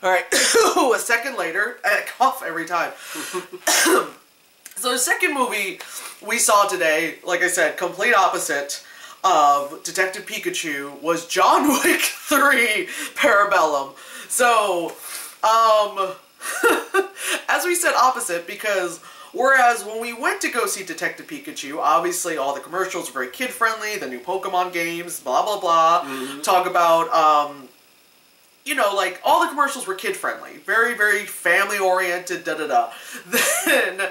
Alright, a second later, I cough every time. So the second movie we saw today, like I said, complete opposite of Detective Pikachu, was John Wick 3 Parabellum. So, as we said, opposite, because whereas when we went to go see Detective Pikachu, obviously all the commercials were very kid-friendly, the new Pokemon games, blah blah blah, talk about, you know, like, all the commercials were kid-friendly. Very, very family-oriented, da-da-da. Then,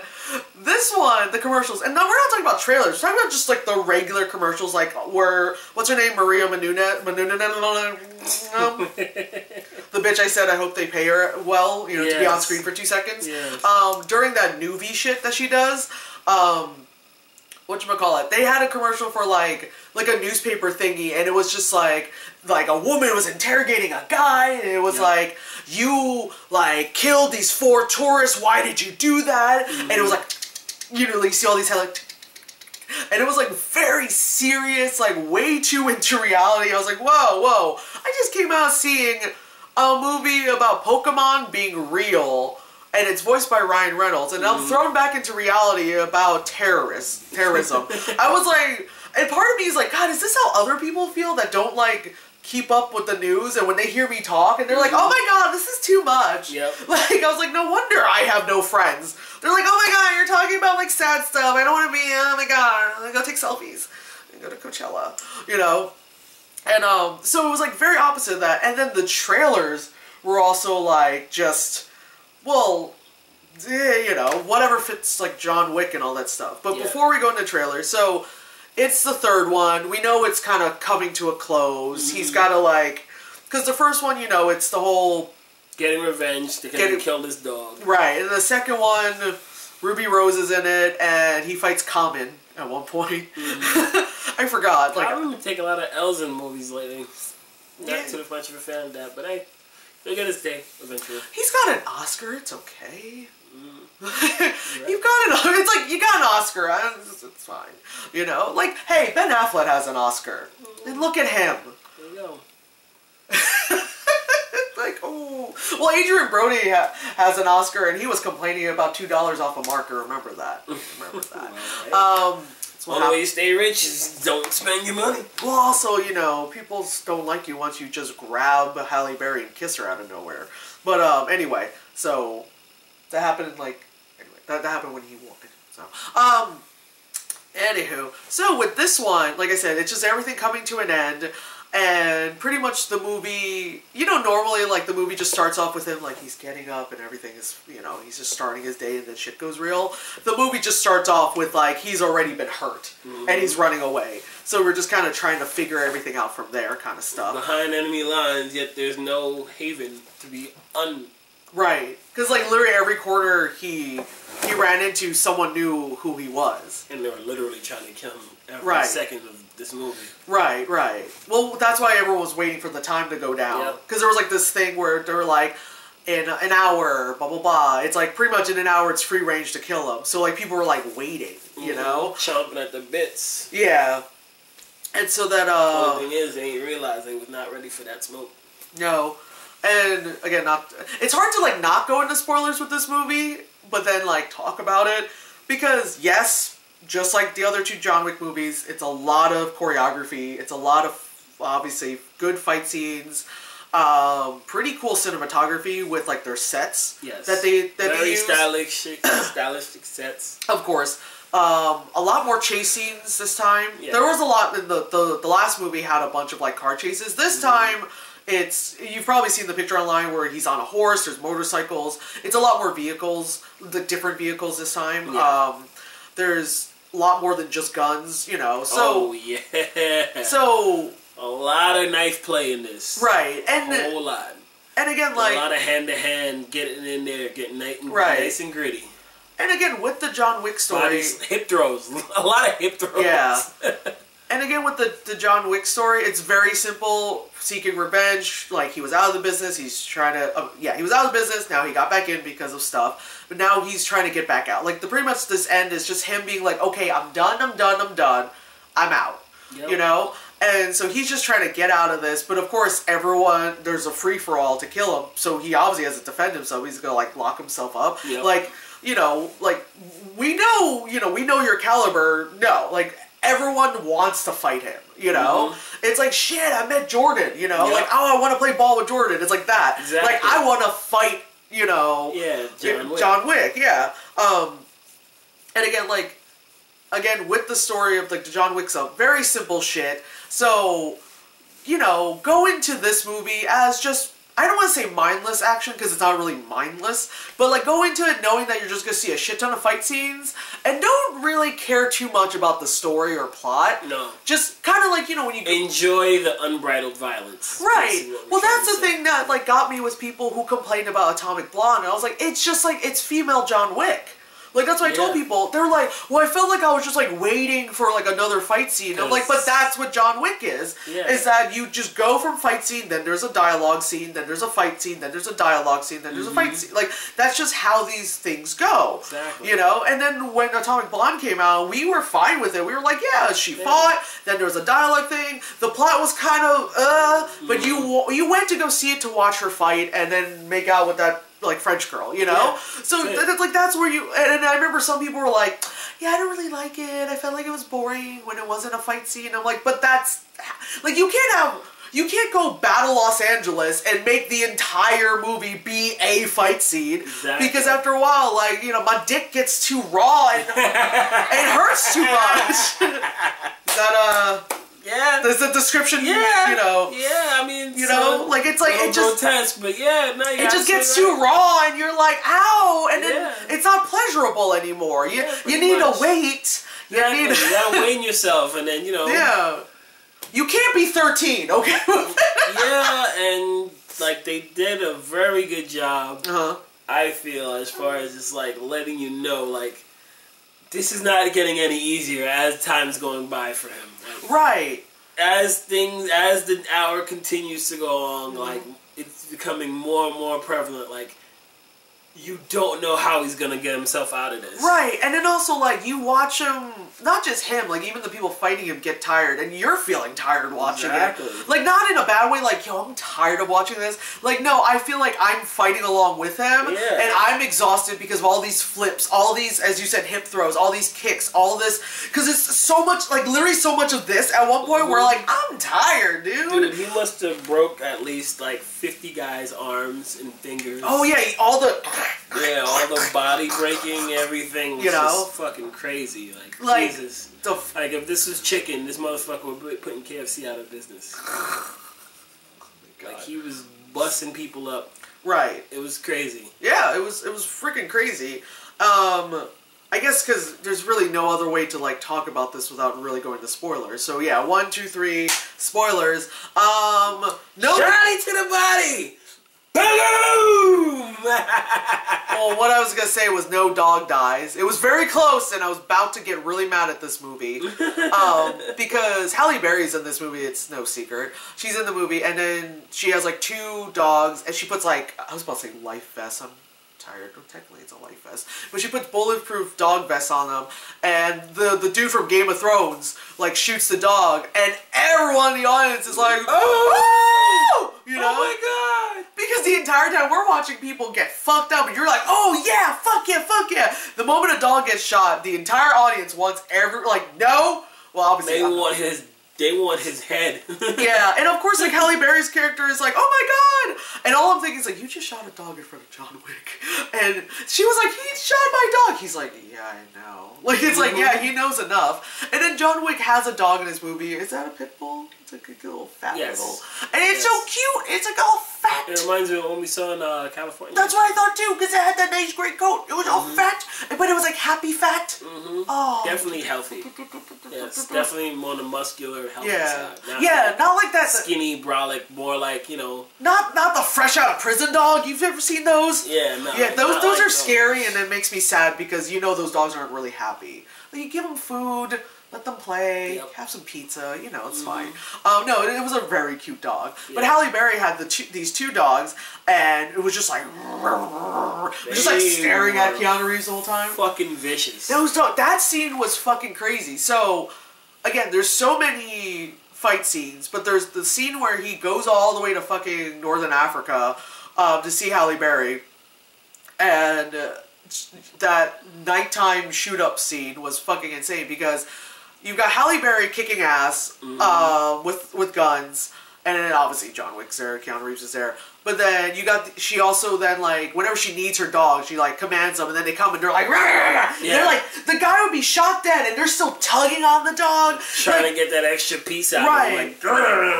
this one, the commercials, and now we're not talking about trailers, we're talking about just, like, the regular commercials, like, where, what's her name, Maria Menounos, the bitch I said I hope they pay her well, you know, to be on screen for 2 seconds. Yes. During that Nuvi shit that she does, whatchamacallit, they had a commercial for, like a newspaper thingy, and it was just, like a woman was interrogating a guy, and it was like, you, like, killed these 4 tourists, why did you do that? And it was like, you know, you see all these headlines, and it was, like, very serious, like, way too into reality. I was like, whoa, whoa, I just came out seeing a movie about Pokemon being real, and it's voiced by Ryan Reynolds, and I'm thrown back into reality about terrorism. I was like, and part of me is like, God, is this how other people feel that don't, like, keep up with the news, and when they hear me talk, and they're like, oh my God, this is too much. Like, I was like, no wonder I have no friends. They're like, oh my God, you're talking about, like, sad stuff, I don't want to be, oh my God, I'm gonna go take selfies, and go to Coachella, you know? And, so it was, like, very opposite of that, and then the trailers were also, like, just, well, you know, whatever fits, like, John Wick and all that stuff. But before we go into trailers, so, it's the third one. We know it's kind of coming to a close. He's got to, like, because the first one, you know, it's the whole getting revenge because he killed his dog. Right. And the second one, Ruby Rose is in it, and he fights Common at one point. I forgot. Like, I've been taking a lot of L's in movies lately. Not too much of a fan of that, but hey, he'll get his day eventually. He's got an Oscar. It's okay. You've got an. It's like you got an Oscar. It's fine. You know, like, hey, Ben Affleck has an Oscar, and look at him. There you go. Like, oh, well, Adrian Brody has an Oscar, and he was complaining about $2 off a marker. Remember that? Remember that? One way you stay rich is don't spend your money. Well, also, you know, people don't like you once you just grab Halle Berry and kiss her out of nowhere. But anyway, so that happened that happened when he won. So anywho, so with this one, like I said, it's just everything coming to an end. And pretty much the movie, you know, normally, like, the movie just starts off with him, like, he's getting up and everything is, you know, he's just starting his day and then shit goes real. The movie just starts off with, like, he's already been hurt and he's running away. So we're just kind of trying to figure everything out from there kind of stuff. Behind enemy lines, yet there's no haven to be Right. Because, like, literally every corner he ran into, someone knew who he was. And they were literally trying to kill him every second of this movie. Right, right. Well, that's why everyone was waiting for the time to go down. Because there was, like, this thing where they were like, in an hour, blah, blah, blah. It's, like, pretty much in an hour, it's free range to kill him. So, like, people were, like, waiting, you know? Chomping at the bits. Yeah. And so that, the thing is, they ain't realized they was not ready for that smoke. No. And, again, it's hard to, like, not go into spoilers with this movie, but then, like, talk about it. Because, yes, just like the other 2 John Wick movies, it's a lot of choreography. It's a lot of, obviously, good fight scenes. Pretty cool cinematography with, like, their sets. Yes. That they very use. stylistic sets. Of course. A lot more chase scenes this time. Yeah. There was a lot in the last movie had a bunch of, like, car chases. This time, you've probably seen the picture online where he's on a horse, there's motorcycles. It's a lot more vehicles, the different vehicles this time. Yeah. There's a lot more than just guns, you know, so... Oh, yeah. So... A lot of knife play in this. Right, and... A whole lot. And again, like... A lot of hand-to-hand, getting in there, getting nice and gritty. And again, with the John Wick story... Bodies, hip throws. A lot of hip throws. Yeah. And again, with the John Wick story, it's very simple, seeking revenge. Like, he was out of the business, he's trying to... he was out of the business, now he got back in because of stuff. But now he's trying to get back out. Like, pretty much this end is just him being like, okay, I'm done, I'm out. Yep. You know? And so he's just trying to get out of this, but of course there's a free-for-all to kill him, so he obviously has to defend himself. He's gonna like lock himself up. Yep. Like, you know, like we know your caliber. No, like everyone wants to fight him, you know? It's like, shit, I met Jordan, you know? Yep. Like, oh, I want to play ball with Jordan. It's like that. Exactly. Like, I want to fight, you know... Yeah, John Wick, yeah. And again, with the story of, like, the John Wick stuff, very simple shit. So, you know, go into this movie as just... I don't want to say mindless action, because it's not really mindless, but, like, go into it knowing that you're just going to see a shit ton of fight scenes, and don't really care too much about the story or plot. No. Just kind of like, you know, when you... Enjoy the unbridled violence. Right. Well, that's the thing that, like, got me with people who complained about Atomic Blonde, and I was like, it's just, like, it's female John Wick. Like, that's what I told people. They're like, well, I felt like I was just, like, waiting for, like, another fight scene. I'm like, but that's what John Wick is. Yeah. Is that you just go from fight scene, then there's a dialogue scene, then there's a fight scene, then there's a dialogue scene, then there's a fight scene. Like, that's just how these things go. Exactly. You know? And then when Atomic Blonde came out, we were fine with it. We were like, yeah, she fought, then there was a dialogue thing. The plot was kind of, but you went to go see it to watch her fight and then make out with that, like, French girl, you know? Yeah, so that's where you... And I remember some people were like, yeah, I don't really like it. I felt like it was boring when it wasn't a fight scene. I'm like, but that's... Like, you can't go battle Los Angeles and make the entire movie be a fight scene. Exactly. Because after a while, like, you know, my dick gets too raw and it hurts too much. Is that, yeah. There's a description, you know. Yeah, I mean, you know, like, it's like, it just... grotesque, but yeah, no, it just gets too raw, and you're like, ow! And then it's not pleasurable anymore. You need to wait. You gotta weigh yourself, and then, you know... Yeah. You can't be 13, okay? Yeah, and, like, they did a very good job, I feel, as far as just, like, letting you know, like, this is not getting any easier as time's going by for him. Like, right. As the hour continues to go on, like, it's becoming more and more prevalent, like, you don't know how he's gonna get himself out of this. Right, and then also, like, you watch him, not just him, like, even the people fighting him get tired, and you're feeling tired watching it. Like, not in a bad way, like, yo, I'm tired of watching this. Like, no, I feel like I'm fighting along with him, and I'm exhausted because of all these flips, all these, as you said, hip throws, all these kicks, all this, because it's so much, like, literally so much of this at one point where, like, I'm tired, dude. Dude, he must have broke at least, like, 50 guys' arms and fingers. Oh, yeah, all the... Yeah, all the body breaking, everything was just fucking crazy. Like Jesus. Like, if this was chicken, this motherfucker would be putting KFC out of business. Oh my God. Like, he was busting people up. Right. It was crazy. Yeah, it was freaking crazy. I guess because there's really no other way to, like, talk about this without really going to spoilers. So, yeah, 1, 2, 3, spoilers. No... Johnny to the body! Boom! Well, what I was gonna say was no dog dies. It was very close, and I was about to get really mad at this movie. Because Halle Berry's in this movie, it's no secret. She's in the movie, and then she has, like, 2 dogs, and she puts, like, I was about to say life vests. I'm tired. Well, technically it's a life vest. But she puts bulletproof dog vests on them, and the dude from Game of Thrones, like, shoots the dog, and everyone in the audience is like, oh! You know? Oh my God! Because the entire time we're watching people get fucked up, and you're like, oh yeah, fuck yeah, fuck yeah. The moment a dog gets shot, the entire audience wants no. Well, obviously they want his head. Yeah, and of course, like, Halle Berry's character is like, oh my God! And all I'm thinking is, like, you just shot a dog in front of John Wick. And she was like, he shot my dog! He's like, yeah, I know. Like, it's like, yeah, he knows enough. And then John Wick has a dog in his movie. Is that a pit bull? It's like a little fat little. And it's so cute! It's like all fat! It reminds me of what we saw in California. That's what I thought too, because it had that nice great coat. It was all fat, but it was like happy fat. Oh. Definitely healthy. Yes, definitely more on the muscular, healthy side. Not like that skinny, brolic, more like, you know. Not the fresh out of prison dog. You've ever seen those? Yeah, no. Yeah, those are scary, and it makes me sad because you know those dogs aren't really happy. Like, you give them food. Let them play, have some pizza, you know, it's fine. No, it was a very cute dog. But Halle Berry had these 2 dogs, and it was just like, just like staring at Keanu Reeves the whole time. Fucking vicious. That scene was fucking crazy. So, again, there's so many fight scenes, but there's the scene where he goes all the way to fucking Northern Africa to see Halle Berry, and that nighttime shoot-up scene was fucking insane because you've got Halle Berry kicking ass with guns, and then obviously John Wick's there, Keanu Reeves is there. But then you got, she also then, like, whenever she needs her dog, she, like, commands them, and then they come and they're like, rah, rah, rah. Yeah. They're like, the guy would be shot dead, and they're still tugging on the dog. Trying to get that extra piece out of him. Like,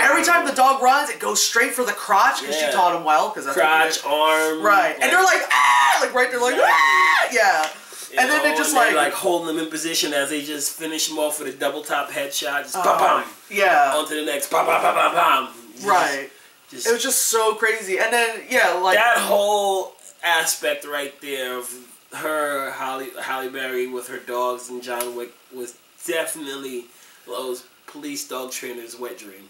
every time the dog runs, it goes straight for the crotch, because she taught him well. Cause that's crotch, arm. Right. And they're like, ah! Like, right there, like, ah! Yeah. And then they just, like, holding them in position as they just finish him off with a double top headshot. Just bam, yeah. On to the next, bam, bam, bam, bam, bam. Right. It was just so crazy. And then, yeah, like... that whole aspect right there of her, Halle Berry with her dogs and John Wick was definitely those police dog trainers' wet dream.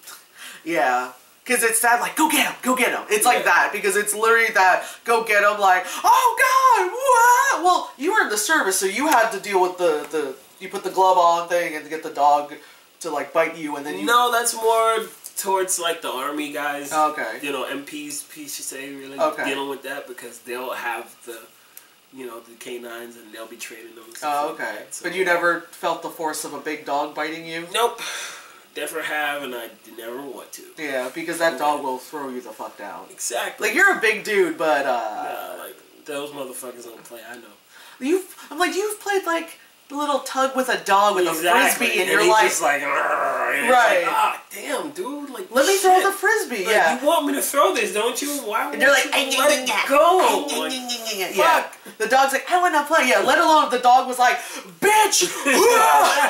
Yeah. Because it's that, like, go get him, go get him. It's like that, because it's literally that, go get him, like, oh, God, what? Well, you were in the service, so you had to deal with the you put the glove on thing and get the dog to, like, bite you, and then you... No, that's more towards, like, the army guys. Okay. You know, MPs, you say, really dealing with that, because they'll have the, you know, the canines, and they'll be training them. Oh, okay. Like so, but you never felt the force of a big dog biting you? Nope. Never have, and I never want to. Yeah, because that dog will throw you the fuck down. Exactly. Like, you're a big dude, but, yeah, like, those motherfuckers don't play, I know. I'm like, you've played, like, the little tug with a dog with a frisbee, and you're like... just like, right. Like, ah, damn, dude, like, let me throw the frisbee, like, yeah. you want me to throw this, don't you? Why would you're like, you let it go? Like, yeah. The dog's like, I want to play. Yeah, let alone if the dog was like, bitch!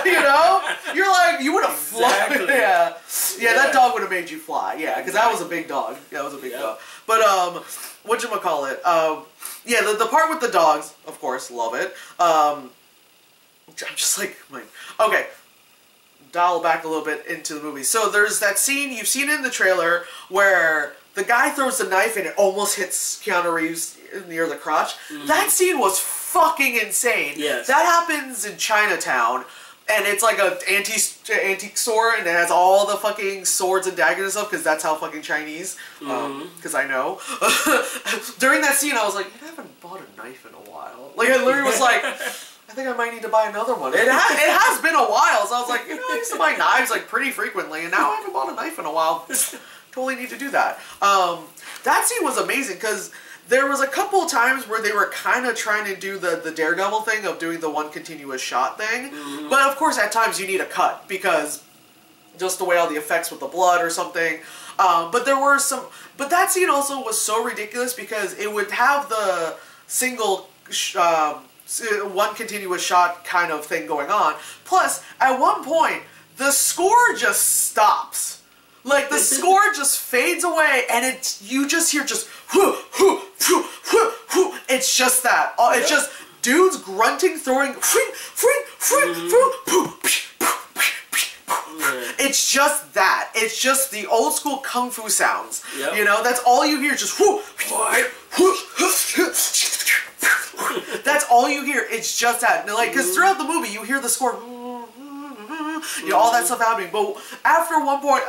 You know? You're like, you would have flown. Yeah. Yeah, that dog would have made you fly. Yeah, because that was a big dog. Yeah, it was a big dog. But, whatchamacallit? Yeah, the part with the dogs, of course, love it. I'm just like, okay, dial back a little bit into the movie. So there's that scene, you've seen it in the trailer, where the guy throws the knife and it almost hits Keanu Reeves near the crotch. That scene was fucking insane. Yes. That happens in Chinatown, and it's like an antique store, and it has all the fucking swords and daggers and stuff, because that's how fucking Chinese, because I know. During that scene, I was like, I haven't bought a knife in a while. Like, I literally was like... I think I might need to buy another one. It has been a while, so I was like, you know, I used to buy knives like pretty frequently, and now I haven't bought a knife in a while. Totally need to do that. That scene was amazing because there was a couple of times where they were kind of trying to do the Daredevil thing of doing the one continuous shot thing, but of course at times you need a cut because just the way all the effects with the blood or something. But there were some. But that scene also was so ridiculous because it would have the single. One continuous shot kind of thing going on. Plus, at one point, the score just stops. Like, the score just fades away, and you just hear just whoo, whoo, whoo, whoo, whoo. It's just that. It's just dudes grunting, throwing It's just that. It's just the old school kung fu sounds. Yep. You know, that's all you hear. Just whoo, whoo, that's all you hear. It's just that. Like, because throughout the movie, you hear the score, you know, all that stuff happening. But after one point,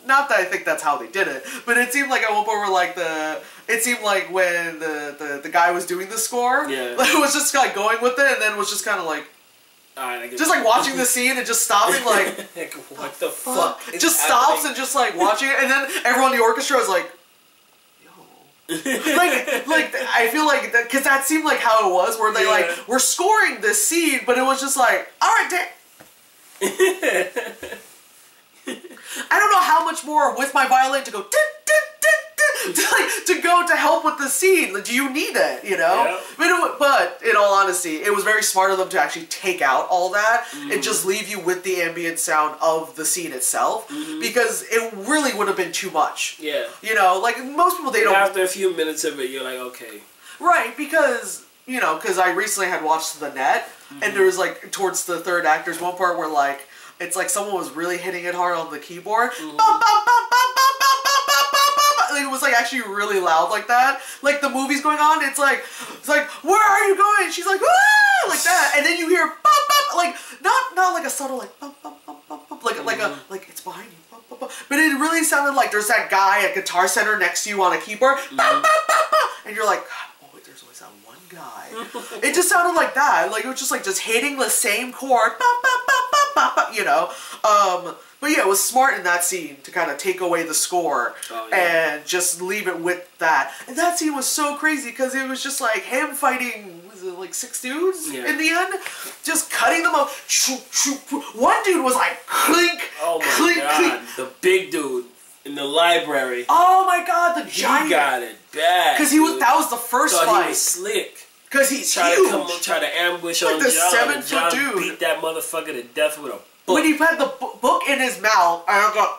not that I think that's how they did it, but it seemed like at one point where like it seemed like when the guy was doing the score, it was just like going with it, and then was just kind of like. Just like watching the scene and just stopping, like what the fuck? Just stops and just like watching it, and then everyone in the orchestra is like, yo, like I feel like because that seemed like how it was, where they like were scoring this scene, but it was just like, all right, I don't know how much more with my violin to go. To go to help with the scene. Do you need it, you know? Yeah. But in all honesty, it was very smart of them to actually take out all that and just leave you with the ambient sound of the scene itself, because it really would have been too much. Yeah. You know, like most people, they don't... After a few minutes of it, you're like, okay. Right, because, you know, because I recently had watched The Net, and there was like, towards the third act, there's one part where like, it's like someone was really hitting it hard on the keyboard. It was like actually really loud like that. Like the movie's going on, it's like where are you going? She's like, ah! Like that, and then you hear bop, bop, like not like a subtle like bop, bop, bop, bop, bop, like it's behind you. But it really sounded like there's that guy at Guitar Center next to you on a keyboard, and you're like, oh wait, there's always that one guy. It just sounded like that. Like it was just like hitting the same chord, you know. But yeah, it was smart in that scene to kind of take away the score and just leave it with that. And that scene was so crazy because it was just like him fighting, was it like 6 dudes in the end? Just cutting them up. One dude was like clink, clink, clink. The big dude in the library. Oh my god, the giant. He got it bad. Because that was the first fight. He was slick. Because he's huge. Try to ambush like on the John. 7-foot dude. Beat that motherfucker to death with a book. When he had the book in his mouth, and I go,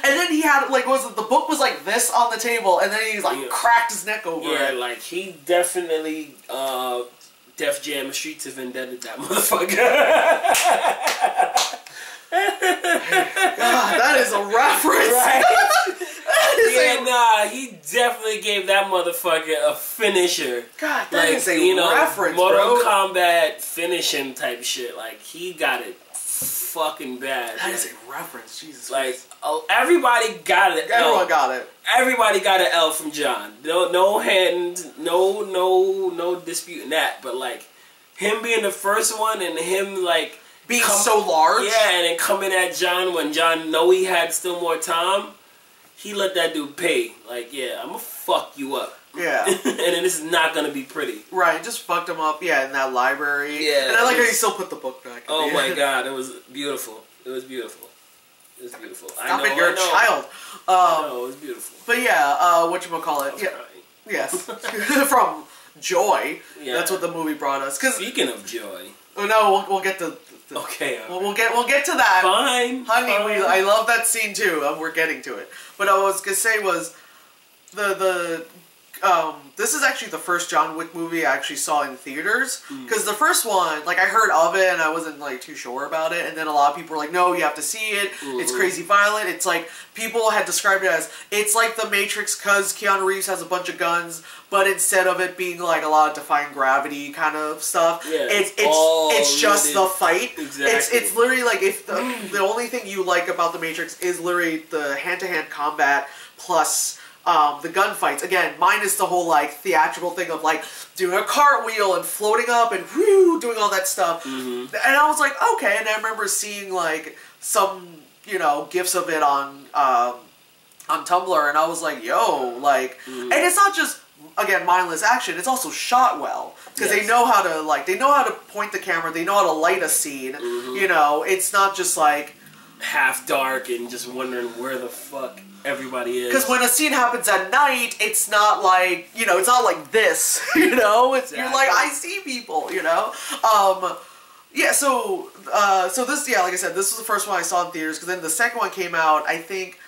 and then he had, like, the book was like this on the table, and then he like cracked his neck over it. Yeah, like he definitely Def Jam Streets of Vendetta that motherfucker. God, that is a reference. Right? He definitely gave that motherfucker a finisher. God, that is a reference, Mortal Kombat finishing type shit. Like, he got it fucking bad. That is a reference, Jesus Christ. Everybody got it. Everyone got it. Everybody got an L from John. No disputing that. But, like, him being the first one and him, like, being so large. Yeah, and then coming at John when John know he had still more time. He let that dude pay. Like, yeah, I'm gonna fuck you up. Yeah. And then this is not gonna be pretty. Right, just fucked him up, in that library. Yeah. And I like how he still put the book back. Oh my god, it was beautiful. It was beautiful. It was beautiful. Stop it, you're a child. I know, it was beautiful. But yeah, whatchamacallit. Yeah. Yes. From Joy. Yeah. That's what the movie brought us. Speaking of Joy. Oh no, we'll get to... Okay. We'll get to that. Fine. Honey, I love that scene too. We're getting to it. But I was gonna say was this is actually the first John Wick movie I actually saw in theaters. Because the first one, like, I heard of it and I wasn't, like, too sure about it. And then a lot of people were like, no, you have to see it. It's crazy violent. It's like, people had described it as, it's like The Matrix because Keanu Reeves has a bunch of guns, but instead of it being, like, a lot of defying gravity kind of stuff, it's just the fight. Exactly. It's literally like, if the only thing you like about The Matrix is literally the hand-to-hand combat plus... the gunfights, again, minus the whole, like, theatrical thing of, like, doing a cartwheel and floating up and whoo, doing all that stuff. And I was like, okay, and I remember seeing, like, some, GIFs of it on Tumblr, and I was like, yo, like, and it's not just, again, mindless action, it's also shot well. Because they know how to, like, they know how to point the camera, they know how to light a scene, it's not just, like... half dark and just wondering where the fuck everybody is. Because when a scene happens at night, it's not like, it's not like this, It's, you're like, I see people, Yeah, so this, like I said, this was the first one I saw in theaters, because then the second one came out, I think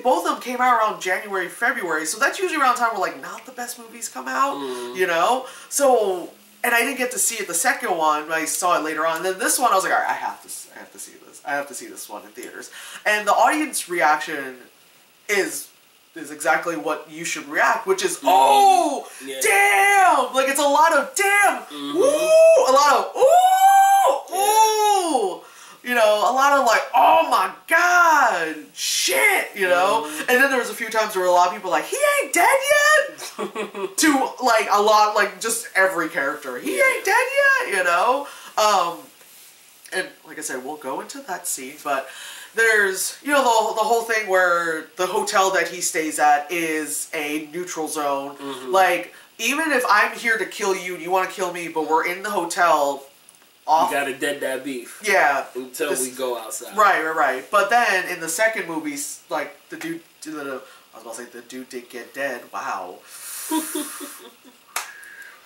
both of them came out around January, February, so that's usually around the time where, like, not the best movies come out, So, and I didn't get to see it the second one, I saw it later on, and then this one, I was like, alright, I have to see this. I have to see this one in theaters. And the audience reaction is exactly what you should react, which is, oh, damn! Like, it's a lot of damn, ooh, a lot of, ooh, ooh! A lot of, like, oh my god, shit, And then there was a few times where a lot of people were like, he ain't dead yet? To, like, a lot, like, just every character. He ain't dead yet, And, like I said, we'll go into that scene, but there's, the whole thing where the hotel that he stays at is a neutral zone. Like, even if I'm here to kill you and you want to kill me, but we're in the hotel... You gotta dead that beef. Yeah. Until we go outside. Right. But then, in the second movie, like, the dude did get dead. Wow.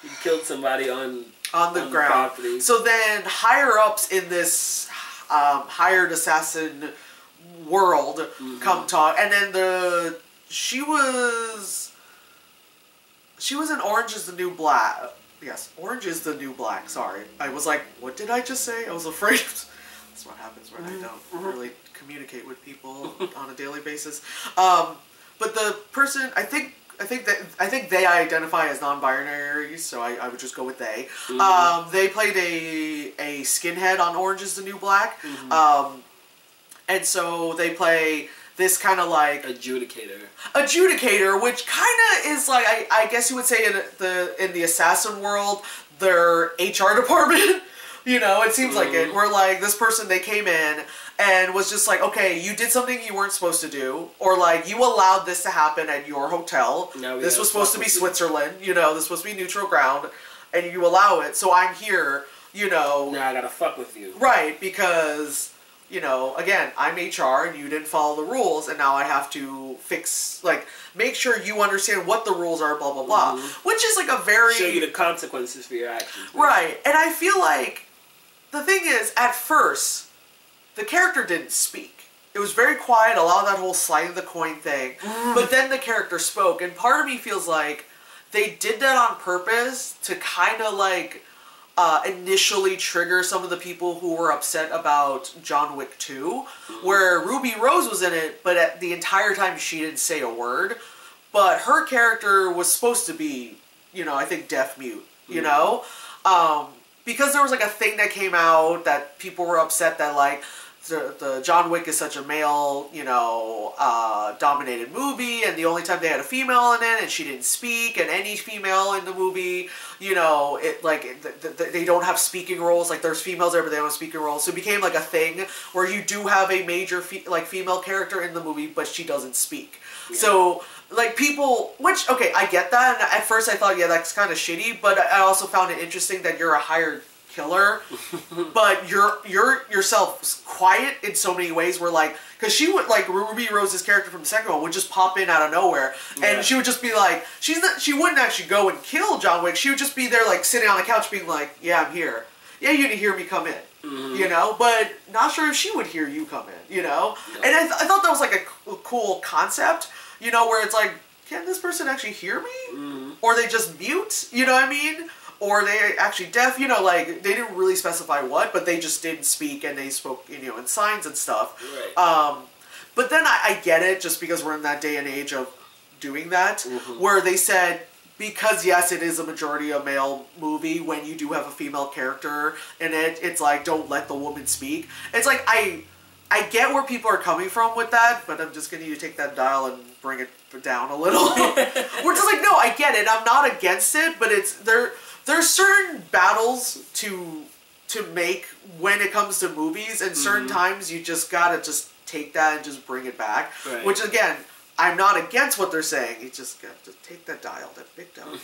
He killed somebody on the ground. Property. So then, higher-ups in this hired assassin world come talk, and then she was in Orange is the New Black. Yes, Orange is the New Black, sorry. I was like, what did I just say? I was afraid. That's what happens when I don't really communicate with people on a daily basis. But the person, I think I think they identify as non-binary, so I would just go with they. They played a skinhead on Orange Is the New Black, and so they play this kind of like adjudicator, which kind of is like I guess you would say in the assassin world, their HR department. You know, it seems like it. Where like this person, they came in and was just like, okay, you did something you weren't supposed to do, or like you allowed this to happen at your hotel. This was supposed to be Switzerland. You know, this was supposed to be neutral ground, and you allow it. So I'm here. You know. Now I gotta fuck with you. Right, because. You know, again, I'm HR and you didn't follow the rules, and now I have to make sure you understand what the rules are, blah, blah, blah. Which is like a very... Show you the consequences for your actions. Right. And I feel like, the thing is, at first, the character didn't speak. It was very quiet, a lot of that whole slide of the coin thing. But then the character spoke, and part of me feels like they did that on purpose to kind of like... initially trigger some of the people who were upset about John Wick 2, where Ruby Rose was in it, but the entire time she didn't say a word. But her character was supposed to be, you know, I think deaf-mute, you know? Because there was like a thing that came out that people were upset that like, the John Wick is such a male, you know, dominated movie, and the only time they had a female in it, and she didn't speak, and any female in the movie, you know, they don't have speaking roles. Like there's females there, but they don't have speaking roles. So it became like a thing where you do have a major female character in the movie, but she doesn't speak. Yeah. So like people, which okay, I get that. And at first I thought, yeah, that's kind of shitty, but I also found it interesting that you're a hired killer, but you're yourself quiet in so many ways where like, because she would like Ruby Rose's character from the second one would just pop in out of nowhere, and she would just be like, she wouldn't actually go and kill John Wick, she would just be there like sitting on the couch being like, yeah, I'm here, yeah, you didn't hear me come in, you know, but not sure if she would hear you come in, you know, and I thought that was like a cool concept, you know, where it's like, can this person actually hear me, or they just mute, you know what I mean? Or they actually deaf, you know, like, they didn't really specify what, but they just didn't speak, and they spoke, you know, in signs and stuff. Right. But then I get it, just because we're in that day and age of doing that, where they said, because yes, it is a majority of male movie, when you do have a female character in it, it's like, don't let the woman speak. It's like, I get where people are coming from with that, but I'm just going to need to take that dial and bring it down a little. We're just like, no, I get it, I'm not against it, but it's, there's certain battles to make when it comes to movies, and certain times you just gotta just take that and just bring it back. Right. Which again, I'm not against what they're saying. You just gotta take that dial, that big dial,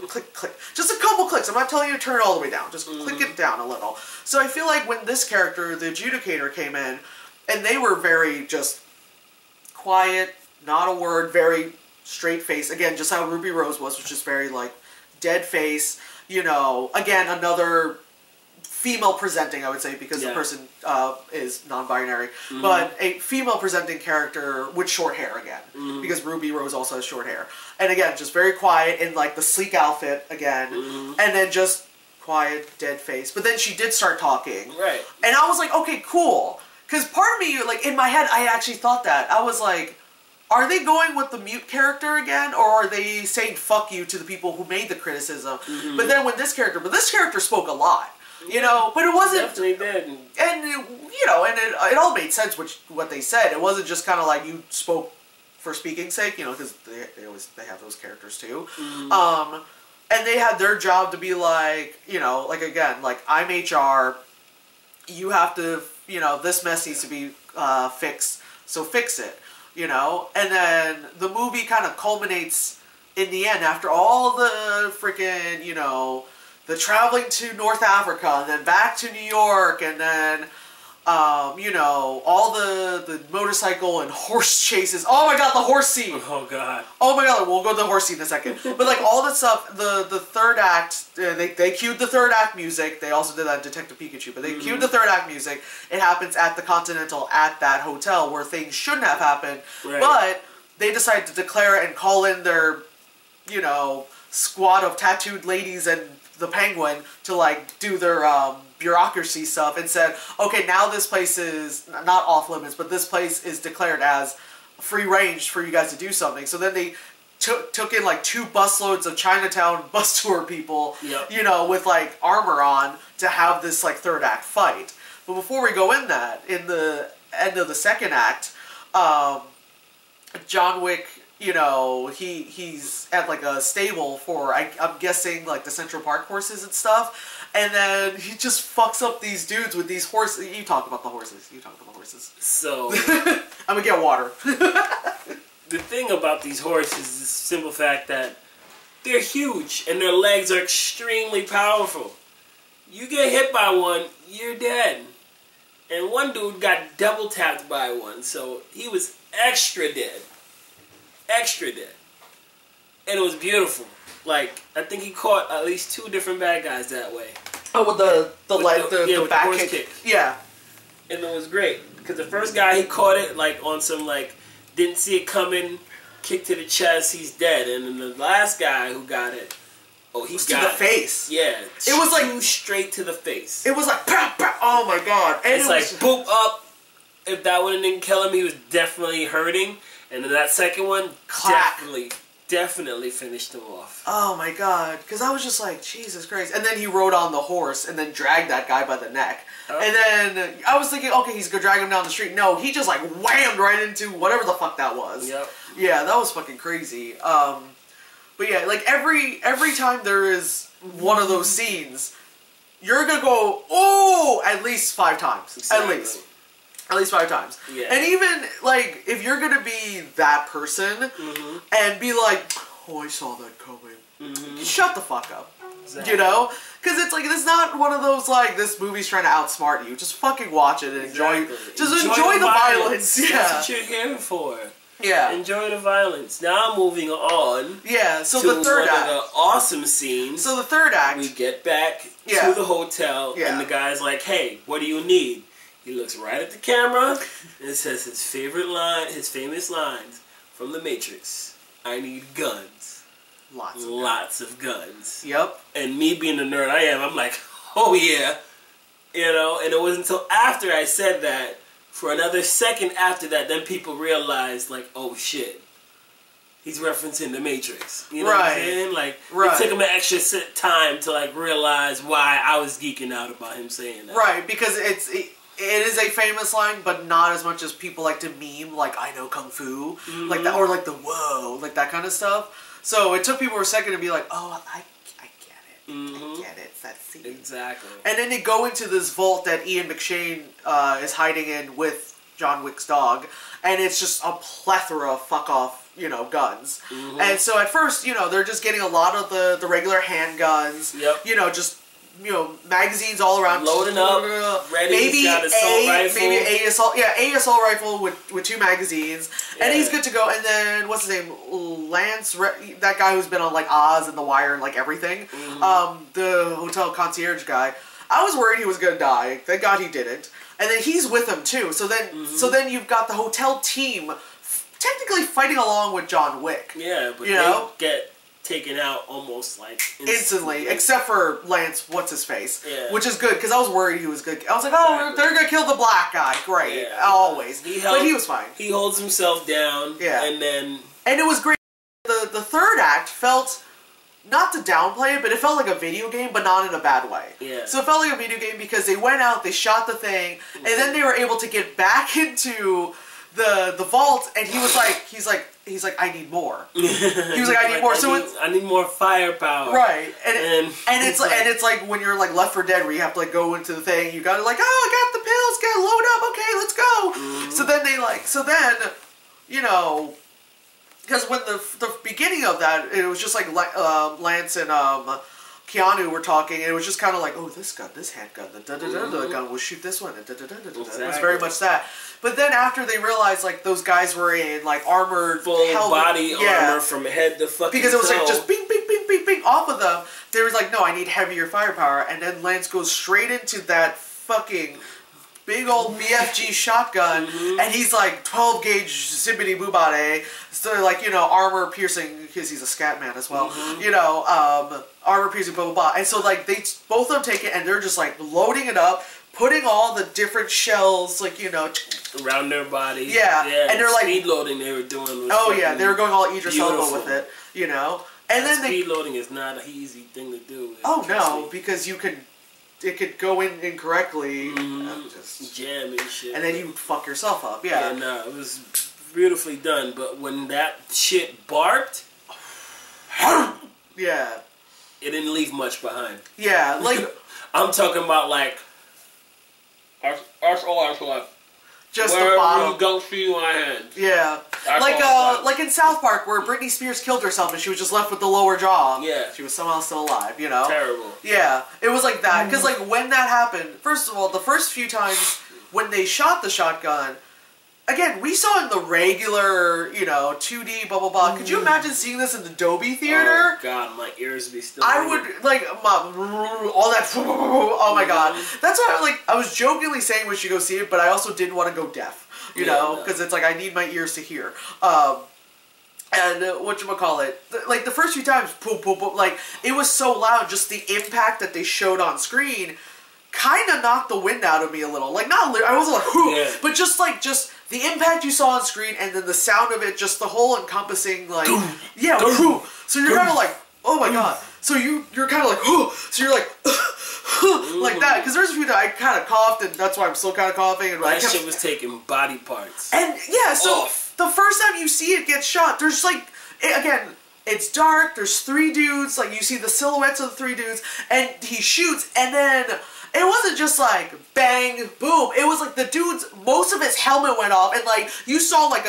click, click, just a couple clicks. I'm not telling you to turn it all the way down. Just click it down a little. So I feel like when this character, the adjudicator, came in, and they were very just quiet, not a word, very straight face. Again, just how Ruby Rose was, which is very like dead face. You know, again, another female presenting, I would say, because the person is non-binary, but a female presenting character with short hair again, because Ruby Rose also has short hair. And again, just very quiet in like the sleek outfit again, and then just quiet, dead face. But then she did start talking. Right. And I was like, okay, cool. Because part of me, like, in my head, I actually thought that. I was like, are they going with the mute character again, or are they saying fuck you to the people who made the criticism? But then when this character spoke a lot, you know, but it wasn't... Definitely did. And, you know, and it all made sense, what they said. It wasn't just kind of like you spoke for speaking's sake, you know, because they have those characters too. And they had their job to be like, you know, like again, like, I'm HR, you have to, you know, this mess needs to be fixed, so fix it. You know, and then the movie kind of culminates in the end after all the freaking, you know, the traveling to North Africa and then back to New York and then, you know, all the motorcycle and horse chases. Oh my god, the horse scene! Oh god. Oh my god, we'll go to the horse scene in a second. But like all the stuff, the third act, they cued the third act music. They also did that in Detective Pikachu, but they cued the third act music. It happens at the Continental at that hotel where things shouldn't have happened. Right. But they decide to declare and call in their, you know, squad of tattooed ladies and the Penguin to like do their bureaucracy stuff and said, okay, now this place is not off limits, but this place is declared as free range for you guys to do something. So then they took in like 2 busloads of Chinatown bus tour people, yep. you know, with like armor on to have this like third act fight. But before we go in the end of the second act, John Wick, you know, he's at like a stable for, I'm guessing, like the Central Park horses and stuff. And then he just fucks up these dudes with these horses. You talk about the horses. So I'm gonna get water. The thing about these horses is the simple fact that they're huge and their legs are extremely powerful. You get hit by one, you're dead. And one dude got double tapped by one, so he was extra dead. Extra dead. And it was beautiful. Like, I think he caught at least 2 different bad guys that way. Oh, with the back kick. Yeah. And it was great. Because the first guy, he caught it, like, on some, like, didn't see it coming, kick to the chest, he's dead. And then the last guy who got it, he got to the face. Yeah. It was like straight to the face. It was like, pow, pow. Oh my god. And it's like, boop up. If that one didn't kill him, he was definitely hurting. And then that second one, definitely finished him off. Oh my god. Because I was just like, Jesus Christ. And then he rode on the horse and then dragged that guy by the neck. Oh. And then I was thinking, okay, he's gonna drag him down the street. No, he just like whammed right into whatever the fuck that was. Yep. Yeah, that was fucking crazy. But yeah, like every time there is one of those scenes, you're gonna go, oh, at least 5 times. Exactly. At least 5 times. Yeah. And even, like, if you're gonna be that person and be like, oh, I saw that coming. Shut the fuck up. Exactly. You know? Because it's like, it's not one of those, like, this movie's trying to outsmart you. Just fucking watch it and enjoy the violence. Yeah. That's what you're here for. Yeah. Enjoy the violence. Now moving on. Yeah, so to the third act. One of the awesome scenes. So the third act. We get back to the hotel and the guy's like, hey, what do you need? He looks right at the camera and it says his favorite line, his famous lines from The Matrix. I need guns. Lots of guns. Yep. And me being the nerd I am, I'm like, oh yeah. You know, and it wasn't until after I said that, for another second after that, then people realized, like, oh shit. He's referencing The Matrix. You know what I'm saying? Like, it took him an extra time to, like, realize why I was geeking out about him saying that. Right, because it is a famous line, but not as much as people like to meme, like, I know Kung Fu, like that, or like the whoa, like that kind of stuff. So it took people a second to be like, oh, I get it. I get it. It's that scene. Exactly. And then they go into this vault that Ian McShane is hiding in with John Wick's dog, and it's just a plethora of fuck-off, you know, guns. And so at first, you know, they're just getting a lot of the regular handguns, you know, just, you know, magazines all around. Loading up, ready, maybe got assault rifle. Maybe a assault rifle with 2 magazines, and he's good to go. And then, what's his name? Lance, that guy who's been on, like, Oz and The Wire and, like, everything. The hotel concierge guy. I was worried he was gonna die. Thank God he didn't. And then he's with him, too. So then you've got the hotel team technically fighting along with John Wick. Yeah, but they get taken out almost like instantly, except for Lance, what's his face, which is good because I was worried he was good. I was like, oh, they're gonna kill the black guy, great, always. But he was fine. He holds himself down, and it was great. The third act felt, not to downplay it, but it felt like a video game, but not in a bad way. Yeah. So it felt like a video game because they went out, they shot the thing, and then they were able to get back into the vault, and he's like, I need more. He was like, I need more. I need more firepower. Right, and it's like when you're like Left 4 Dead, where you have to like go into the thing. You gotta like, oh, I got the pills. Gotta load up. Okay, let's go. So then you know, because when the beginning of that, it was just like Lance and Keanu were talking, and it was just kind of like, oh, this gun, this handgun, the gun, we'll shoot this one. It was very much that. But then after they realized, like, those guys were in, like, armored... full body armor from head to fucking because it was, like, just bing, bing, bing, bing, bing off of them. They was like, no, I need heavier firepower. And then Lance goes straight into that fucking big old BFG shotgun, and he's like 12 gauge zippity boobade, so like, you know, armor piercing, because he's a scat man as well, you know, armor piercing blah blah blah, and so like they both of them take it and they're just like loading it up, putting all the different shells, like, you know, around their body. Yeah, and they're like speed loading. They were doing. They were going all Idris Elba with it, you know. And then speed loading is not an easy thing to do. Oh no, because it could go in incorrectly, and just jam and shit, and then you fuck yourself up. Yeah. Yeah, no, it was beautifully done. But when that shit barked, yeah, it didn't leave much behind. Yeah, like I'm talking about like that's all that's left. Just the bottom. You don't see my hand. Yeah, like in South Park where Britney Spears killed herself and she was just left with the lower jaw. Yeah, she was somehow still alive. You know, terrible. Yeah, it was like that because like when that happened, first of all, the first few times when they shot the shotgun. Again, we saw in the regular, you know, 2D, blah, blah, blah. Could you imagine seeing this in the Dolby Theater? Oh, God, my ears would be still I would, like, all that, oh, my God. That's why, I was jokingly saying we should go see it, but I also didn't want to go deaf, you know? Because it's like, I need my ears to hear. And whatchamacallit, like, the first few times, like, it was so loud, just the impact that they showed on screen kind of knocked the wind out of me a little. Like, not I wasn't like, but just the impact you saw on screen and then the sound of it, just the whole encompassing, like, so you're kind of like, oh my God. So you're kind of like, so you're like, like that. Because there's a few that I kind of coughed, and that's why I'm still kind of coughing. And that shit was taking body parts. And yeah, so the first time you see it get shot, there's like, again, it's dark, there's 3 dudes, like, you see the silhouettes of the 3 dudes, and he shoots, and then it wasn't just like bang, boom. It was like the dude's, most of his helmet went off, and like you saw like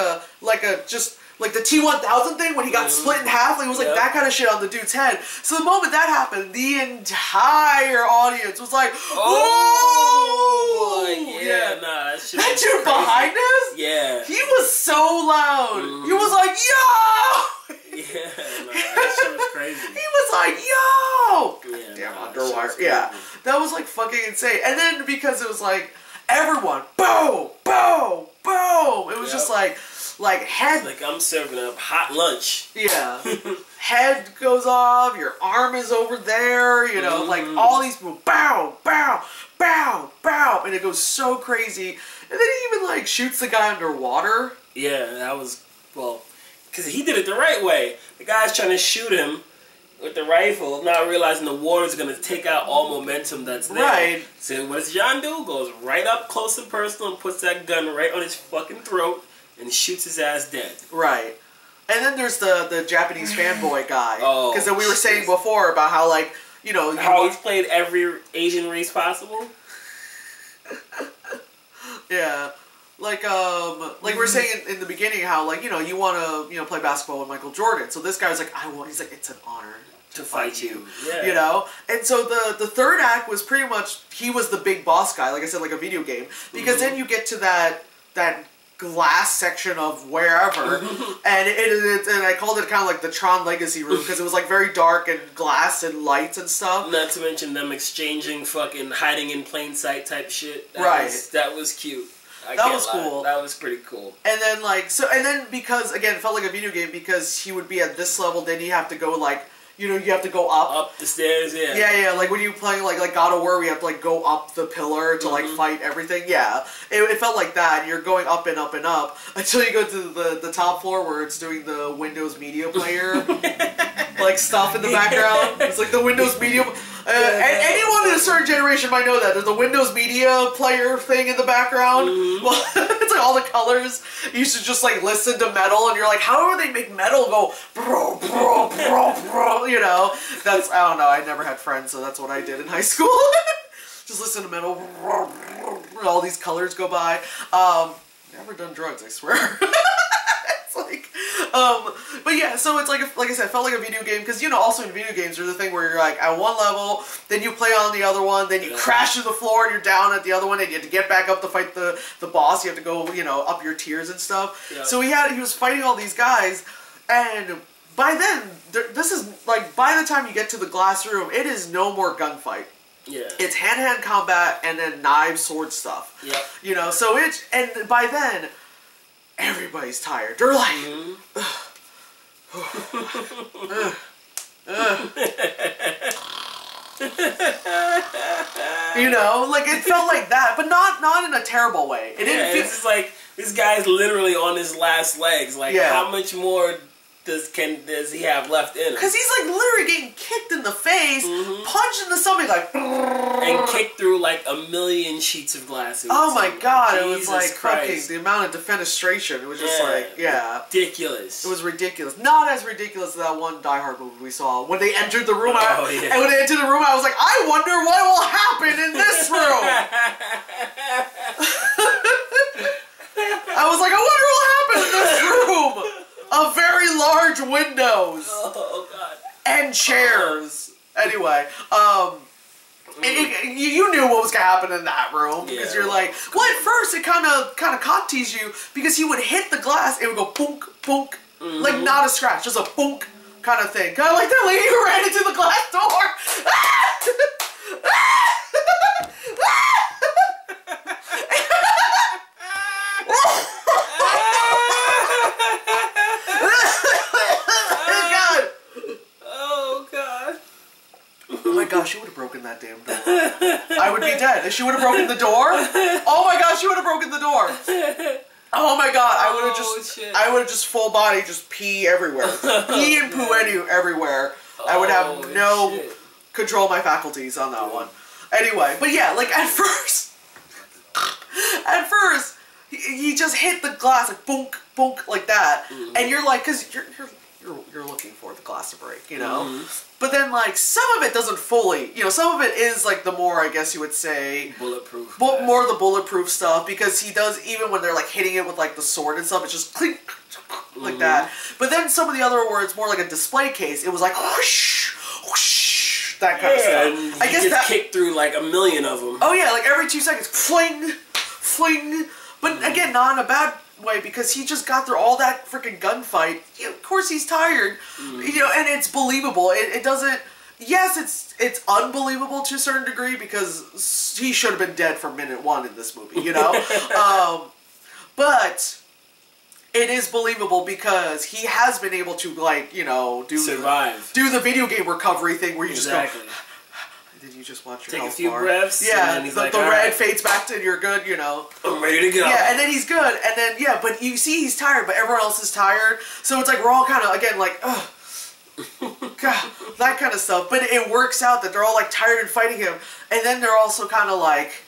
just like the T-1000 thing when he got split in half. Like, it was like that kind of shit on the dude's head. So the moment that happened, the entire audience was like, "Oh, yeah, nah, that dude behind us, yeah, he was so loud. He was like, yo." Yeah, nah, that shit was crazy. He was like, yo! Yeah, damn, underwire. Yeah, that was like fucking insane. And then because it was like, everyone, boom, boom, boom. It was just like head. Like I'm serving up hot lunch. Yeah. Head goes off, your arm is over there, you know, like all these people, bow, bow, bow, bow. And it goes so crazy. And then he even like shoots the guy underwater. Yeah, that was, because he did it the right way. The guy's trying to shoot him with the rifle, not realizing the water's going to take out all momentum that's there. Right. So what does John do? Goes right up close and personal and puts that gun right on his fucking throat and shoots his ass dead. Right. And then there's the Japanese fanboy guy. Because we were saying before about how, like, you know... How he's played every Asian race possible? Yeah. Like we're saying in the beginning how, like, you know, you want to, you know, play basketball with Michael Jordan. So this guy's like, he's like, it's an honor to fight you. Yeah. You know? And so the third act was pretty much, he was the big boss guy, like I said, like a video game. Because then you get to that glass section of wherever, and and I called it kind of like the Tron Legacy room, because it was like very dark and glass and lights and stuff. Not to mention them exchanging fucking hiding in plain sight type shit. That was cute. That was cool. That was pretty cool. And then and then because again it felt like a video game, because he would be at this level, then you have to go like, you know, you have to go up the stairs. Yeah, like when you playing like God of War, we have to like go up the pillar to like fight everything. Yeah, it felt like that. You're going up and up and up until you go to the top floor where it's doing the Windows Media Player like stuff in the background. It's like the Windows Media. Anyone in a certain generation might know that there's a Windows Media Player thing in the background. Well, it's like all the colors. You used to just like listen to metal, and you're like, how do they make metal go bro, bro, bro, bro? You know, I don't know. I never had friends, so that's what I did in high school. Just listen to metal. All these colors go by. Never done drugs, I swear. It's like, but yeah, so it's like I said, it felt like a video game, because, you know, also in video games there's a thing where you're like at one level, then you play on the other one, then you crash to the floor and you're down at the other one, and you have to get back up to fight the boss. You have to go, you know, up your tiers and stuff. Yeah. So he was fighting all these guys, and by then, this is like, by the time you get to the glass room, it is no more gunfight. Yeah. It's hand-to-hand combat and then knife, sword stuff. Yep. You know, so and by then, everybody's tired. They're like, You know, like it felt like that, but not in a terrible way. It didn't feel. It's just like this guy's literally on his last legs. Like, how much more does he have left in him? Because he's like literally getting kicked in the face, punched in the stomach, like, and kicked through like a million sheets of glass. Oh my god! Jesus, it was like fucking the amount of defenestration. It was just like ridiculous. It was ridiculous. Not as ridiculous as that one Die Hard movie we saw when they entered the room. And when they entered the room, I was like, I wonder what will happen in this room. I was like, I wonder what will happen in this room. Of very large windows. Oh god. And chairs. Anyway, you knew what was gonna happen in that room because you're like, well, at first it kind of cock teased you because he would hit the glass, it would go boonk, boonk, like not a scratch, just a boonk kind of thing, kind of like that lady who ran into the glass door. Oh my gosh, she would have broken that damn door. I would be dead. If she would have broken the door, oh my gosh, she would have broken the door. Oh my god, I would have just full body, just pee everywhere. Pee and poo everywhere. I would have no control of my faculties on that one. Anyway, but yeah, like at first, he just hit the glass like boonk, boonk, like that. And you're like, cause you're looking for the glass to break, you know? But then, like, some of it doesn't fully, you know, some of it is, like, the more, I guess you would say... Bulletproof. More of the bulletproof stuff, because he does, even when they're, like, hitting it with, like, the sword and stuff, it's just clink, like that. But then some of the other where it's more like a display case, it was like, whoosh, whoosh, that kind of stuff. And I guess that kicked through, like, a million of them. Oh, yeah, like, every 2 seconds, fling, fling. But, again, not in a bad way, because he just got through all that freaking gunfight. Of course he's tired, you know, and it's believable. It doesn't, yes, it's unbelievable to a certain degree, because he should have been dead from minute 1 in this movie, you know? But it is believable because he has been able to, like, you know, do the video game recovery thing where you just go... Did you just watch your Take a few breaths? Yeah, and the red fades back to you're good, you know. I'm ready to go. Yeah, and then he's good, and then, yeah, but you see he's tired, but everyone else is tired, so it's like we're all kind of, again, like, ugh. God, that kind of stuff. But it works out that they're all, like, tired and fighting him, and then they're also kind of like,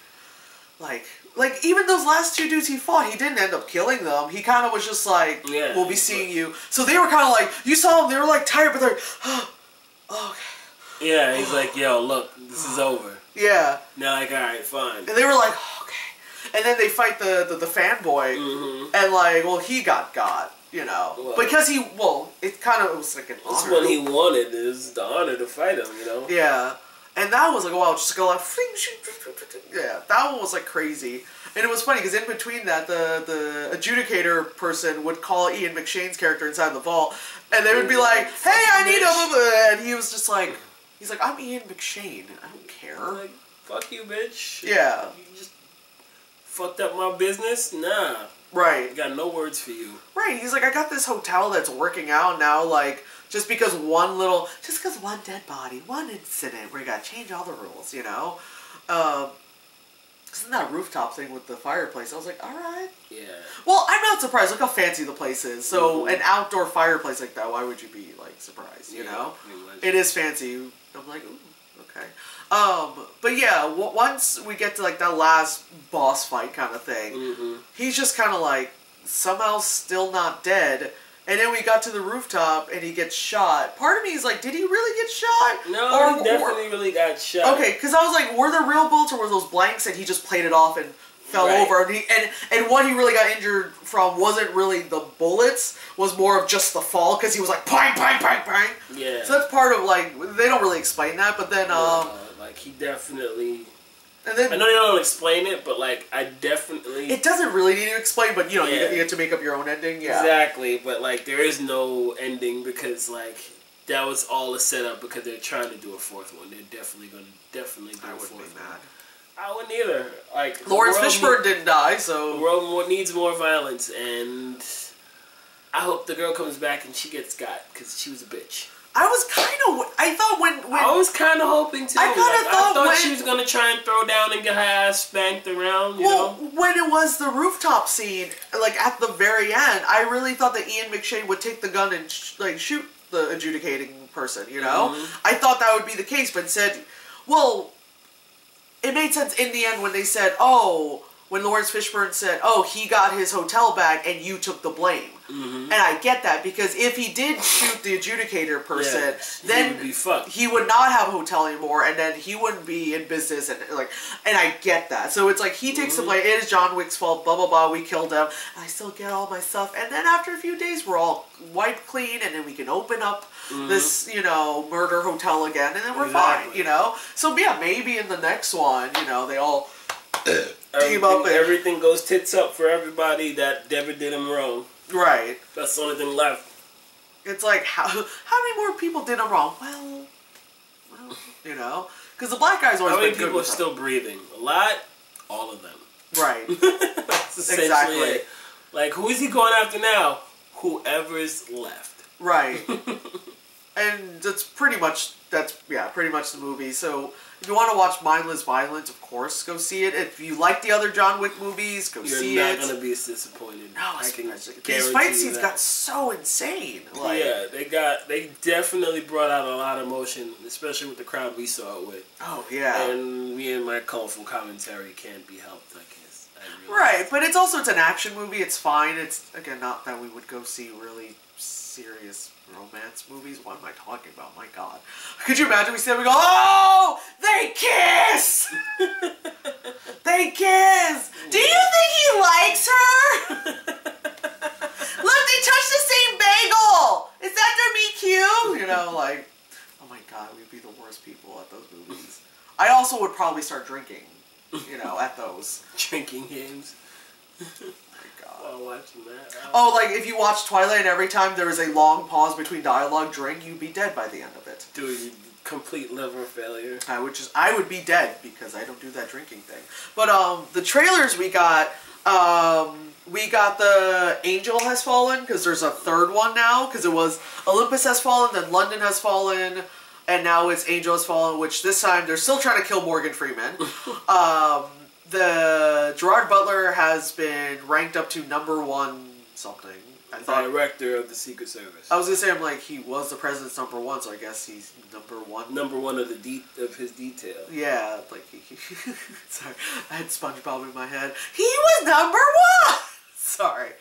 even those last 2 dudes he fought, he didn't end up killing them. He kind of was just like, we'll be seeing you. So they were kind of like, you saw them, they were, like, tired, but they're, oh, okay. Yeah, he's like, yo, look, this is over. Yeah. Now, like, alright, fine. And they were like, okay. And then they fight the fanboy, and like, well, he got, you know. Well, because he, it kind of was like an honor. That's what he wanted, is the honor to fight him, you know? Yeah. And that was like, wow, just go like, yeah, that one was like crazy. And it was funny, because in between that, the adjudicator person would call Ian McShane's character inside the vault, and they would be like, hey, I need him, and he was just like, he's like, I'm Ian McShane, I don't care. Like, fuck you, bitch. Yeah. You just fucked up my business? Nah. Right. I got no words for you. Right, he's like, I got this hotel that's working out now, like, just because one dead body, one incident where you gotta change all the rules, you know? Isn't that rooftop thing with the fireplace? I was like, alright. Yeah. Well, I'm not surprised. Look how fancy the place is. So, an outdoor fireplace like that, why would you be, like, surprised, you know? It is fancy. I'm like, ooh, okay. But yeah, once we get to, like, that last boss fight kind of thing, he's just kind of, like, somehow still not dead. And then we got to the rooftop, and he gets shot. Part of me is like, did he really get shot? No, he definitely really got shot. Okay, because I was like, were there real bullets, or were those blanks, and he just played it off and fell over? And what he really got injured from wasn't really the bullets, was more of just the fall, because he was like, bang, bang, bang, bang. Yeah. So that's part of, like, they don't really explain that, but then, like, he definitely... And then, I know they don't explain it, but, like, I definitely... It doesn't really need to explain, but, you know, you get to make up your own ending, yeah. Exactly, but, like, there is no ending because, like, that was all a setup because they're trying to do a 4th one. They're definitely going to do a 4th one. I wouldn't either. Like, Lawrence Fishburne didn't die, so... The world needs more violence, and I hope the girl comes back and she gets got, because she was a bitch. I was kind of. I thought when I was kind of hoping to. I kind of thought she was gonna try and throw down and get her ass spanked around. You well, know? when it was the rooftop scene, like at the very end, I really thought that Ian McShane would take the gun and like shoot the adjudicating person. You know, I thought that would be the case, but instead, well, it made sense in the end when they said, "Oh." When Lawrence Fishburne said, "Oh, he got his hotel back and you took the blame," and I get that because if he did shoot the adjudicator person, then he would not have a hotel anymore, and then he wouldn't be in business, and I get that. So it's like he takes the blame. It is John Wick's fault. Blah blah blah. We killed him. I still get all my stuff, and then after a few days, we're all wiped clean, and then we can open up this murder hotel again, and then we're fine. So yeah, maybe in the next one, they all. Everything goes tits up for everybody that ever did him wrong. Right. That's the only thing left. It's like, how many more people did him wrong? Well, because the black guy's always been good. How many people are still breathing? A lot? All of them. Right. That's essentially it. Like, who is he going after now? Whoever's left. Right. And that's pretty much the movie. So if you want to watch Mindless Violence, of course, go see it. If you like the other John Wick movies, go see it. You're not going to be disappointed. No, these fight scenes got so insane. Yeah, they definitely brought out a lot of emotion, especially with the crowd we saw it with. Oh, yeah. And me and my colorful commentary can't be helped, I guess. Right, but it's an action movie. It's fine. It's, again, not that we would go see really serious romance movies. What am I talking about? My God. Could you imagine we go, oh, they kiss! They kiss! Do you think he likes her? Look, they touched the same bagel! Is that their BQ? Oh my God, we'd be the worst people at those movies. I also would probably start drinking, at those. Drinking games. While watching that. Oh, like if you watch Twilight and every time there is a long pause between dialogue, drink, you'd be dead by the end of it. Dude, complete liver failure. I would be dead because I don't do that drinking thing. But the trailers we got the Angel Has Fallen, because there's a third one now, because it was Olympus Has Fallen, then London Has Fallen, and now it's Angel Has Fallen, which this time they're still trying to kill Morgan Freeman. The Gerard Butler has been ranked up to #1 something. Director of the Secret Service. I was gonna say he was the president's #1, so I guess he's #1. #1 of his detail. Yeah, sorry, I had SpongeBob in my head. He was #1. Sorry.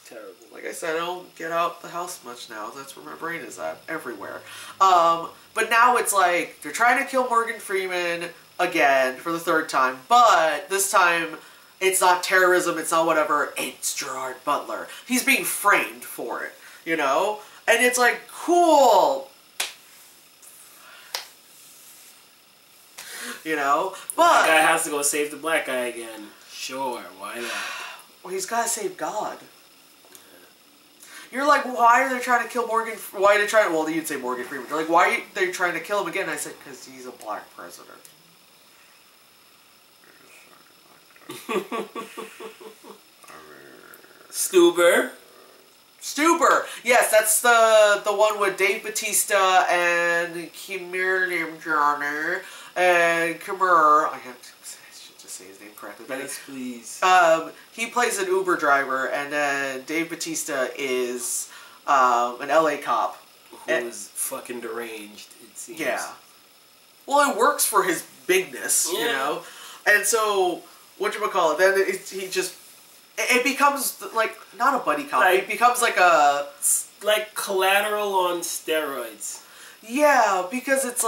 Terrible. Like I said, I don't get out the house much now. That's where my brain is at. Everywhere. But now it's like they're trying to kill Morgan Freeman again for the third time, but this time it's not terrorism, it's not whatever, it's Gerard Butler. He's being framed for it, And it's like, cool. But the guy has to go save the black guy again. Sure, why not? Well, he's got to save God. You're like, why are they trying to kill Morgan? Why are they trying? Well, you'd say Morgan Freeman. They're like, why are they trying to kill him again? I said, because he's a black president. Stuber. Yes, that's the one with Dave Bautista and Kimir Johnner and Kimur. I should just say his name correctly. Yes, please. He plays an Uber driver, and then Dave Bautista is an LA cop who is fucking deranged. It seems. Yeah. Well, it works for his bigness, and so. Whatchamacallit, then it becomes, not a buddy cop, it becomes like Collateral on steroids. Yeah, because it's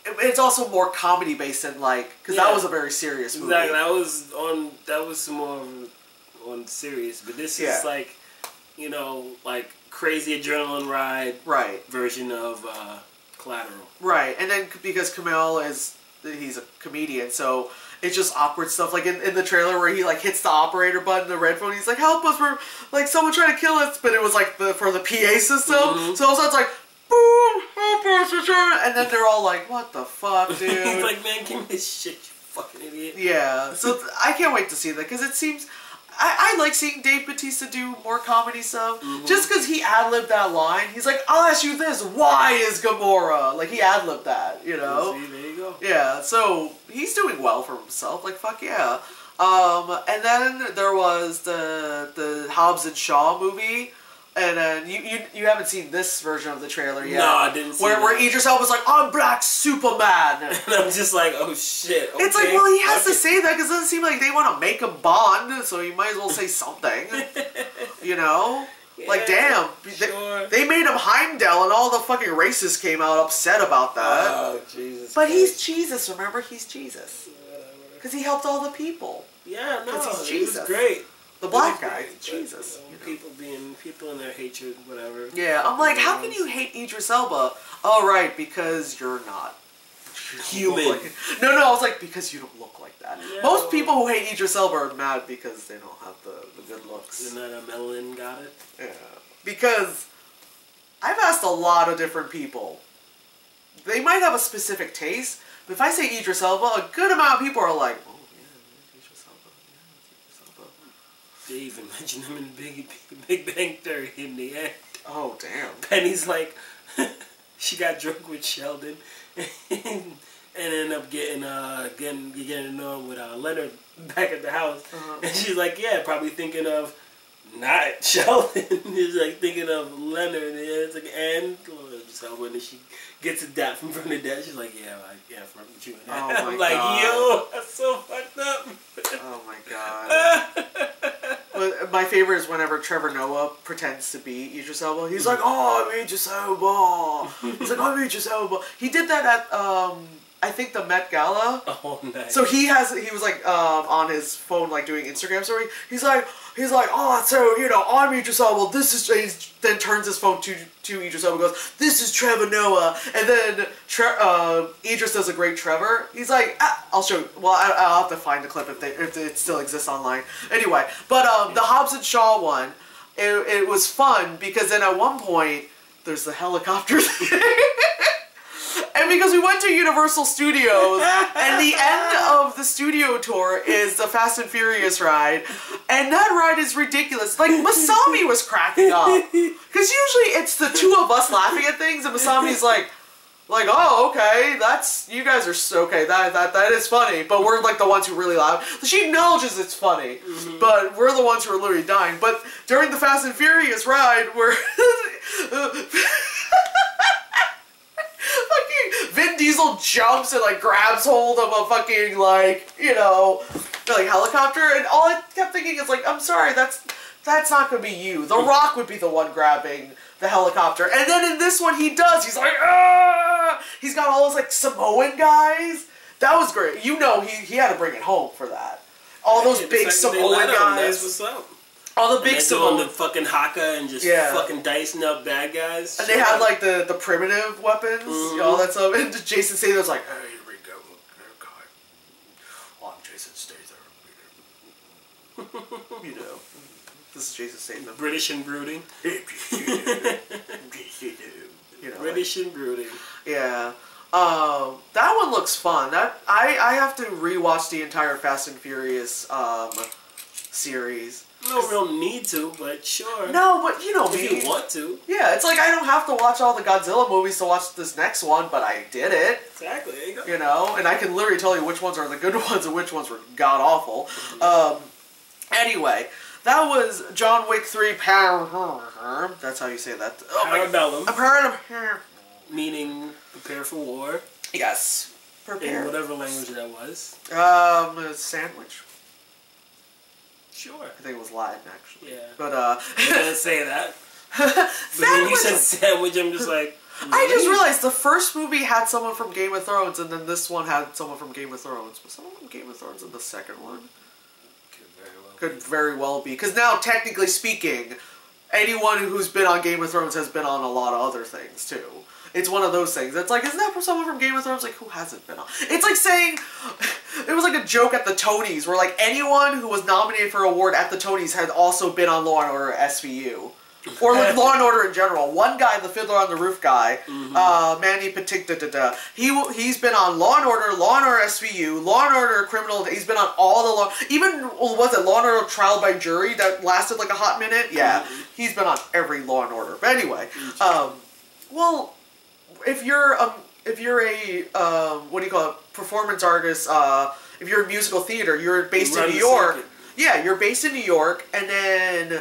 it's also more comedy-based than, because that was a very serious movie. Exactly, that was more on serious, but this is crazy adrenaline ride version of Collateral. Right, and then because Kumail he's a comedian, so it's just awkward stuff, like in the trailer where he hits the operator button, the red phone, he's like, help us, we're someone trying to kill us, but it was for the PA system, so all of a sudden it's boom, help us, we're trying, and then they're all like, what the fuck, dude? He's like, man, give me this shit, you fucking idiot. Yeah, so I can't wait to see that, because it seems, I like seeing Dave Bautista do more comedy stuff. Just because he ad-libbed that line. He's like, I'll ask you this, why is Gamora? Like, he ad-libbed that, you know? See, there you go. Yeah, so he's doing well for himself. Like, fuck yeah. And then there was the Hobbs and Shaw movie. And then you haven't seen this version of the trailer yet. No, I didn't see Where Idris Elba's like, I'm Black Superman. And I'm just like, oh shit. Okay, it's like, well, he has to say that because it doesn't seem like they want to make him Bond, so you might as well say something. You know? Yeah, like, damn. Sure. They made him Heimdall and all the fucking racists came out upset about that. Oh, Jesus. But he's Jesus, remember? He's Jesus. Because he helped all the people. Yeah, no, he's Jesus. It was great. The black guy, Jesus. You know, people in their hatred, whatever. Yeah, I'm like, how can you hate Idris Elba? Oh, right, because you're not human. No, I was like, because you don't look like that. Yeah, most people who hate Idris Elba are mad because they don't have the good looks. And then melanin got it? Yeah. Because I've asked a lot of different people. They might have a specific taste, but if I say Idris Elba, a good amount of people are like, they even mentioned him in Big Bang Theory in the end. Oh, damn. Penny's like, she got drunk with Sheldon and ended up getting to know him with Leonard back at the house. And she's like, yeah, probably thinking of not Sheldon. She's like thinking of Leonard. And it's like, and when she gets a dap from the dad, she's like, yeah, from you and that. Oh, my I'm like, God. yo, that's so fucked up. Oh, my God. But my favorite is whenever Trevor Noah pretends to be Idris Elba. He's like, oh, I'm Idris Elba. He's like, I'm Idris Elba. He did that at, I think, the Met Gala. Oh, nice. So he was like, on his phone, like, doing Instagram story. He's like, oh, so, you know, I'm Idris Elba. This is, he then turns his phone to Idris Elba and goes, this is Trevor Noah. And then Idris does a great Trevor. He's like, I'll show you. Well, I'll have to find the clip if it still exists online. Anyway, but the Hobbs and Shaw one, it was fun because then at one point, there's the helicopter thing. And because we went to Universal Studios, and the end of the studio tour is the Fast and Furious ride, and that ride is ridiculous. Like, Masami was cracking up. Because usually it's the two of us laughing at things, and Masami's like, oh, okay, you guys are, okay, that is funny, but we're like the ones who really laugh. She acknowledges it's funny, but we're the ones who are literally dying. But during the Fast and Furious ride, we're... Vin Diesel jumps and like grabs hold of a fucking like, you know, like helicopter, and all I kept thinking is like, I'm sorry, that's not gonna be you. The Rock would be the one grabbing the helicopter, and then in this one he does. He's like, ah! He's got all those like Samoan guys. That was great. You know, he had to bring it home for that. All those big Samoan guys. That's what's up. All the big Samoan, the fucking haka and just fucking dicing up bad guys. And they had like the primitive weapons, all that stuff. And Jason Statham's like, hey, here we go, I'm Jason Statham. You know, this is Jason Statham. British and brooding. You know, British and brooding. Yeah. That one looks fun. I have to rewatch the entire Fast and Furious series. No real need to, but sure. No, but you know me. If you want to. Yeah, it's like I don't have to watch all the Godzilla movies to watch this next one, but I did it. Exactly, there you go. You know, and I can literally tell you which ones are the good ones and which ones were god-awful. Anyway, that was John Wick 3 Parabellum. That's how you say that. Parabellum. Parabellum. Meaning prepare for war. Yes. Prepare. In whatever language that was. Sandwich. Sure. I think it was Latin, actually. Yeah. But, I didn't say that. But when you said sandwich, I'm just like... Really? I just realized the first movie had someone from Game of Thrones, and then this one had someone from Game of Thrones. Was someone from Game of Thrones in the second one? Could very well be. Because now, technically speaking, anyone who's been on Game of Thrones has been on a lot of other things, too. It's one of those things. It's like, isn't that for someone from Game of Thrones? Like, who hasn't been on? It's like saying, it was like a joke at the Tonys, where like anyone who was nominated for an award at the Tonys had also been on Law & Order SVU. Or like Law and Order in general. One guy, the Fiddler on the Roof guy, Manny Patinkin, he's been on Law and Order SVU, Law and Order Criminal. He's been on all the Law. Even was it Law and Order Trial by Jury that lasted like a hot minute? Yeah, he's been on every Law and Order. But anyway, well, if you're a what do you call it, performance artist? If you're in musical theater, you're based in New York. Circuit. Yeah, you're based in New York, and then.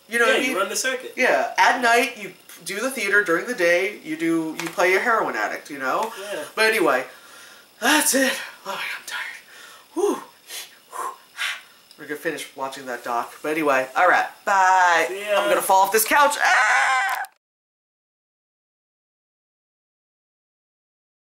You know what I mean? You run the circuit. Yeah, at night you do the theater. During the day you play a heroin addict. You know. Yeah. But anyway, that's it. Oh, I'm tired. Whew. We're gonna finish watching that doc. But anyway, all right. Bye. See ya. I'm gonna fall off this couch. Ah!